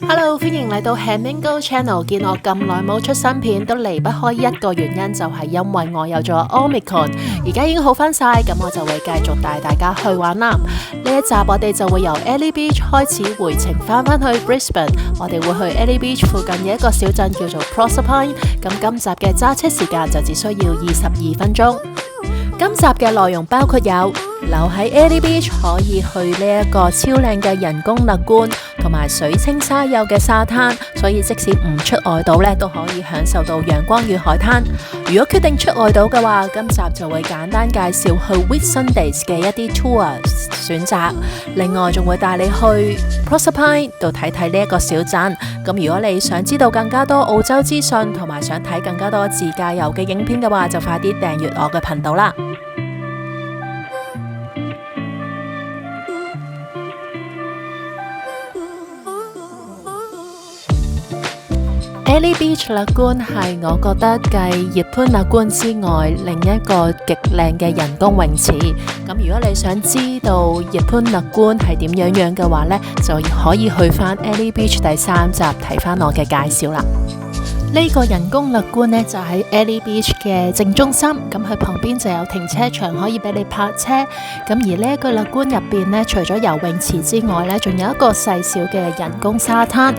Hello，歡迎嚟到 Hamingo Channel。見我咁耐冇出新片，都離不開一個原因，就係因為我有咗 Omicron， 而家已經好翻晒，咁我就會繼續帶大家去玩啦。呢一集我哋就會由 Airlie Beach 開始回程翻去 Brisbane， 我哋會去 Airlie Beach 附近嘅一個小鎮叫做 Proserpine。咁今集嘅揸車時間就只需要22分鐘。今集嘅內容包括有留喺 Airlie Beach 可以去呢一個超靚嘅人工勒官，同埋水清沙幼嘅沙灘，所以即使唔出外島呢，都可以享受到陽光與海灘。如果決定出外島嘅話，今集就會簡單介紹去 Whitsundays 嘅一啲 tour 選擇，另外仲會帶你去 Proserpine 度睇睇呢一個小鎮。咁如果你想知道更加多澳洲資訊，同埋想睇更加多自駕遊嘅影片嘅話，就快啲訂閱我嘅頻道啦。Airlie Beach Lagoon 係我覺得繼熱潘勒官之外另一個極靚嘅人工泳池。咁如果你想知道熱潘勒官係點樣嘅話呢，就可以去翻 Airlie Beach 第3集睇翻我嘅介紹啦。呢個人工勒官呢，就喺 Airlie Beach 嘅正中心，咁佢旁邊就有停車場可以俾你泊車。咁而呢一個勒官入邊呢，除咗游泳池之外呢，仲有一個細小嘅人工沙灘。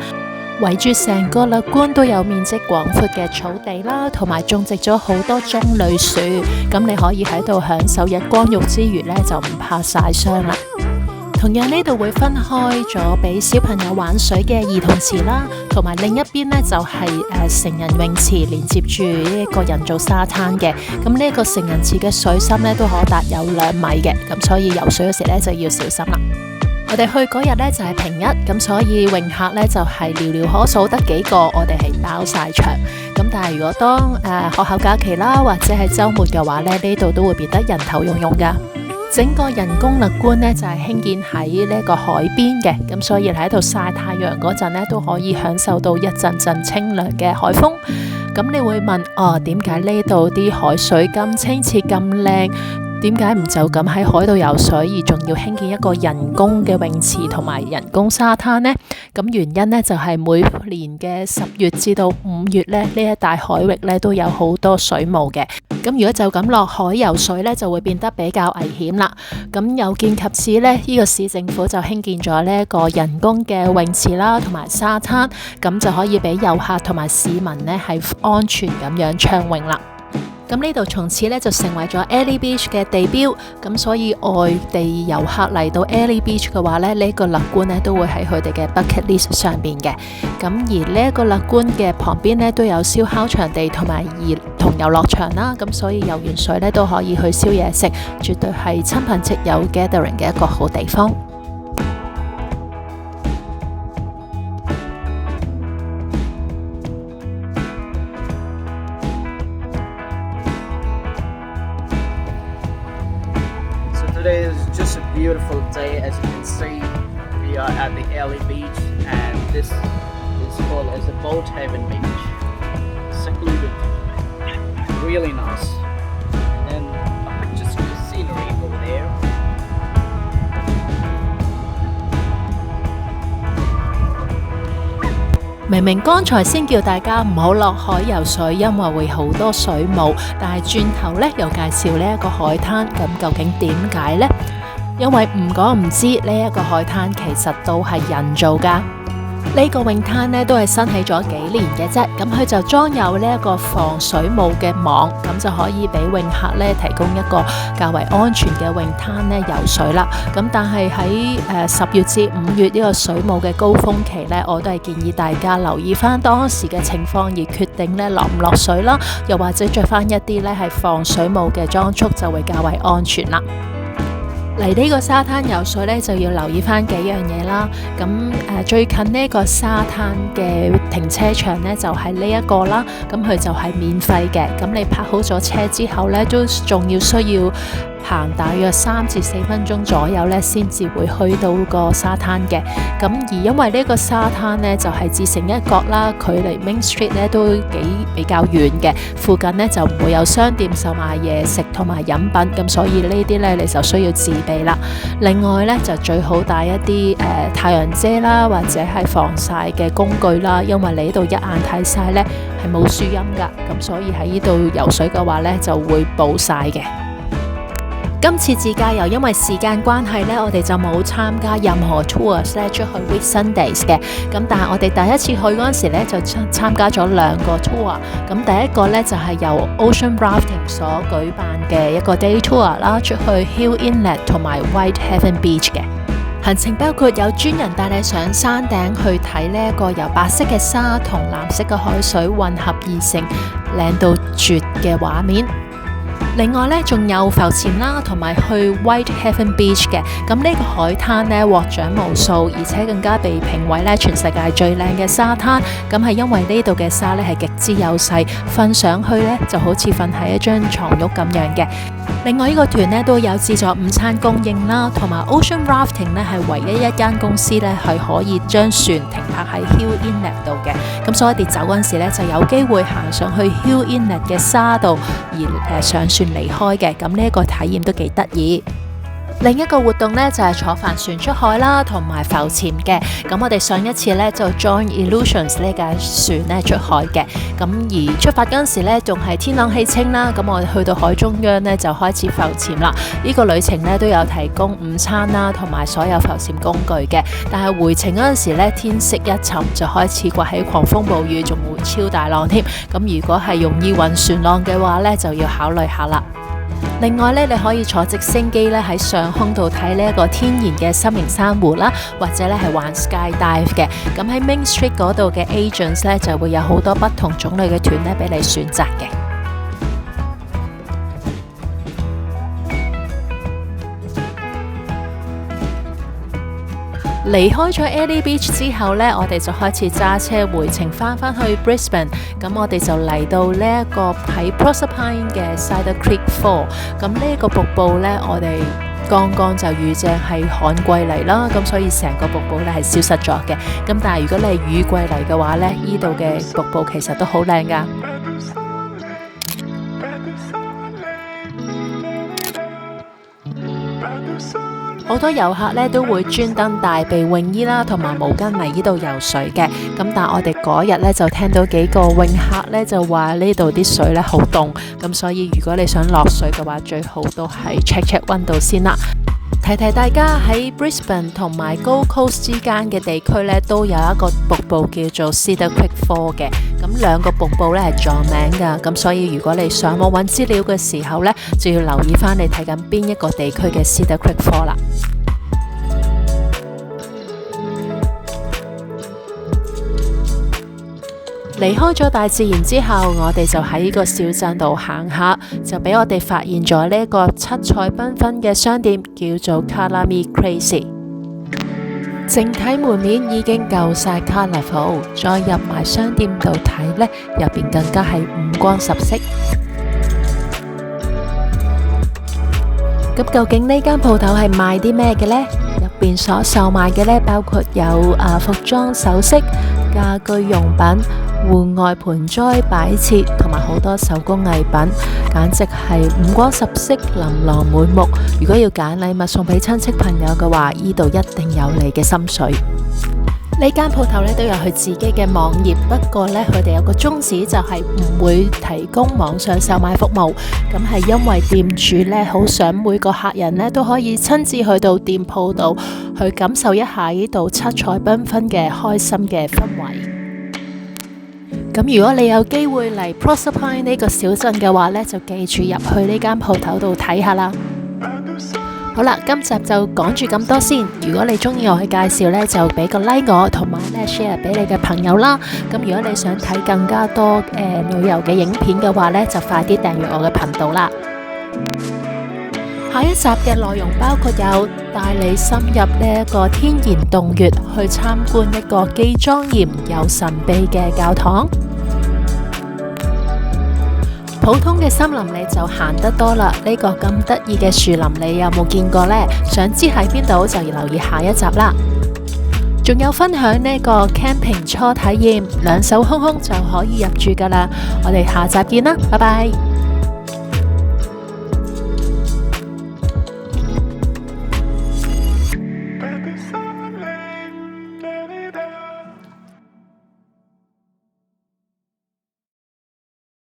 圍住成個勒官都有面積廣闊嘅草地啦，同埋種植咗好多棕櫚樹，咁你可以喺度享受日光浴之餘呢，就唔怕曬傷啦。同樣呢度會分開咗俾小朋友玩水嘅兒童池啦，同埋另一邊呢就係成人泳池連接住呢一個人造沙灘嘅。咁呢一個成人池嘅水深呢都可達有2米嘅，咁所以游水嗰時呢就要小心啦。我哋去嗰日呢就係平日，咁所以泳客呢就係寥寥可數得幾個，我哋係包晒場。咁但係如果當學校假期啦，或者係週末嘅話呢，呢度都會變得人頭湧湧噶。整個人工勒官呢就係興建喺呢個海邊嘅，咁所以喺度曬太陽嗰陣呢都可以享受到一陣陣清涼嘅海風。咁你會問點解呢度啲海水咁清澈咁靚？點解唔就咁喺海度游水，而仲要興建一個人工嘅泳池同埋人工沙灘呢？咁原因呢，就係每年嘅10月至到5月呢，呢一帶海域呢都有好多水霧嘅。咁如果就咁落海游水呢，就會變得比較危險啦。咁有見及此呢，呢個市政府就興建咗呢一個人工嘅泳池啦，同埋沙灘，咁就可以俾遊客同埋市民呢係安全咁樣暢泳啦。咁呢度從此呢就成為咗 Airlie Beach 嘅地標，咁所以外地遊客嚟到 Airlie Beach 嘅話呢，呢個勒官呢都會喺佢哋嘅 bucket list 上邊嘅。咁而呢一個勒官嘅旁邊呢都有燒烤場地同埋兒童遊樂場啦，咁所以游完水呢都可以去燒嘢食，絕對係親朋戚友 gathering 嘅一個好地方。Today is just a beautiful day. As you can see, we are at the Airlie Beach, and this is called as a Boat Haven Beach. Secluded, really nice, and just the scenery over there. 明明剛才先叫大家唔好落海游水，因為會好多水霧，但係轉頭呢又介紹呢一個海灘，咁究竟點解呢？因為唔講唔知，呢一個海灘其實都係人造㗎。呢個泳灘呢都係新起咗幾年嘅啫，咁佢就裝有呢一個防水霧嘅網，咁就可以俾泳客呢提供一個較為安全嘅泳灘呢游水啦。咁但係喺10月至5月呢個水霧嘅高峰期呢，我都係建議大家留意翻當時嘅情況而決定呢落唔落水啦，又或者着翻一啲呢係防水霧嘅裝束就會較為安全啦。嚟呢個沙灘游水呢，就要留意翻幾樣嘢啦。咁最近呢個沙灘嘅停車場呢，就係呢一個啦。咁佢就係免費嘅。咁你泊好咗車之後呢，都仲要需要行大約3至4分鐘左右呢，先至會去到個沙灘嘅。咁而因為呢個沙灘呢，就係自成一角啦，距離 Main Street 呢都比較遠嘅，附近呢就唔會有商店售賣嘢食同埋飲品，咁所以呢啲呢，你就需要自備啦。另外呢，就最好帶一啲太陽遮啦，或者係防曬嘅工具啦，因為你呢度一眼睇晒呢係冇樹蔭噶，咁所以喺呢度游水嘅話呢，就會暴曬嘅。今次自駕遊因為時間關係呢，我哋就冇參加任何 tours 咧出去 Whitsundays 嘅。咁但係我哋第一次去嗰陣時呢，就參加咗2個 tour。咁第一個呢，就係由 Ocean Rafting 所舉辦嘅一個 day tour 啦，出去 Hill Inlet 同埋 Whitehaven Beach 嘅。行程包括有專人帶你上山頂去睇呢一個由白色嘅沙同藍色嘅海水混合而成靚到絕嘅畫面。另外呢，仲有浮潛啦，同埋去 Whitehaven Beach 嘅。咁呢個海灘呢，獲獎無數，而且更加被評為呢全世界最靚嘅沙灘。咁係因為呢度嘅沙呢係極之幼細，瞓上去呢就好似瞓喺一張床褥咁樣嘅。另外呢個團呢都有自助午餐供應啦，同埋 Ocean Rafting 呢係唯一一間公司呢係可以將船停泊喺 Hill Inlet 度嘅。咁所以我哋走嗰陣時呢就有機會行上去 Hill Inlet 嘅沙度而上船離開嘅。咁呢一個體驗都幾得意。另一個活動呢，就係坐帆船出海啦，同埋浮潛嘅。咁我哋上一次呢，就 join Illusions 呢架船呢出海嘅。咁而出發嗰陣時呢，仲係天朗氣清啦。咁我哋去到海中央呢，就開始浮潛啦。呢個旅程呢，都有提供午餐啦，同埋所有浮潛工具嘅。但係回程嗰陣時呢，天色一沉就開始颳起狂風暴雨，仲會超大浪添。咁如果係容易暈船浪嘅話呢，就要考慮下啦。另外咧，你可以坐直升機咧喺上空度睇呢一個天然嘅心形珊瑚啦，或者咧係玩 skydive 嘅。咁喺 Main Street 嗰度嘅 agents 咧就會有好多不同種類嘅團咧俾你選擇嘅。離開咗 Airlie Beach 之後呢，我哋就開始揸車回程翻去 Brisbane。咁我哋就嚟到呢一個喺 Proserpine 嘅 Cider Creek Fall。咁呢一個瀑布呢，我哋剛剛就遇正係旱季嚟啦，咁所以成個瀑布呢係消失咗嘅。咁但係如果你係雨季嚟嘅話呢，呢度嘅瀑布其實都好靚㗎。好多遊客咧都會專登帶備泳衣啦，同埋毛巾嚟呢度游水嘅。咁但係我哋嗰日咧就聽到幾個泳客咧就話呢度啲水咧好凍，咁所以如果你想落水嘅話，最好都係 check 溫度先啦。提大家喺 Brisbane 同埋 Gold Coast 之間嘅地區咧，都有一個瀑布叫做 Cedar Creek Fall 嘅。咁兩個瀑布咧係撞名㗎，咁所以如果你上網揾資料嘅時候咧，就要留意翻你睇緊邊一個地區嘅 Cedar Creek Fall 啦。離開咗大自然之後，我哋就喺呢個小鎮度行下，就俾我哋發現咗呢一個七彩繽紛嘅商店，叫做 Colour-Me Crazy。整體門面已經夠晒 colourful， 再入埋商店度睇呢，入邊更加係五光十色。咁究竟呢間鋪頭係賣啲咩嘅呢？入邊所售賣嘅呢，包括有服裝、首飾、家居用品、戶外盆栽擺設同埋好多手工藝品，簡直係五光十色、琳琅滿目。如果要揀禮物送俾親戚朋友嘅話，呢度一定有你嘅心水。呢間鋪頭咧都有佢自己嘅網頁，不過咧佢哋有個宗旨就係唔會提供網上售賣服務。咁係因為店主咧好想每個客人咧都可以親自去到店鋪度去感受一下呢度七彩繽紛嘅開心嘅氛圍。咁如果你有機會嚟 Proserpine 呢個小鎮嘅話呢，就記住入去呢間鋪頭度睇下啦。好啦，今集就講住咁多先。如果你中意我嘅介紹呢，就俾個 like 我，同埋呢 share 俾你嘅朋友啦。咁如果你想睇更加多旅遊嘅影片嘅話呢，就快啲訂閱我嘅頻道啦。下一集嘅內容包括有帶你深入呢一個天然洞穴，去參觀一個既莊嚴又神秘嘅教堂。普通嘅森林你就行得多啦，呢個咁得意嘅樹林你有冇見過呢？想知喺邊度就要留意下一集啦。仲有分享呢個 camping 初體驗，兩手空空就可以入住噶啦。我哋下集見啦，拜拜。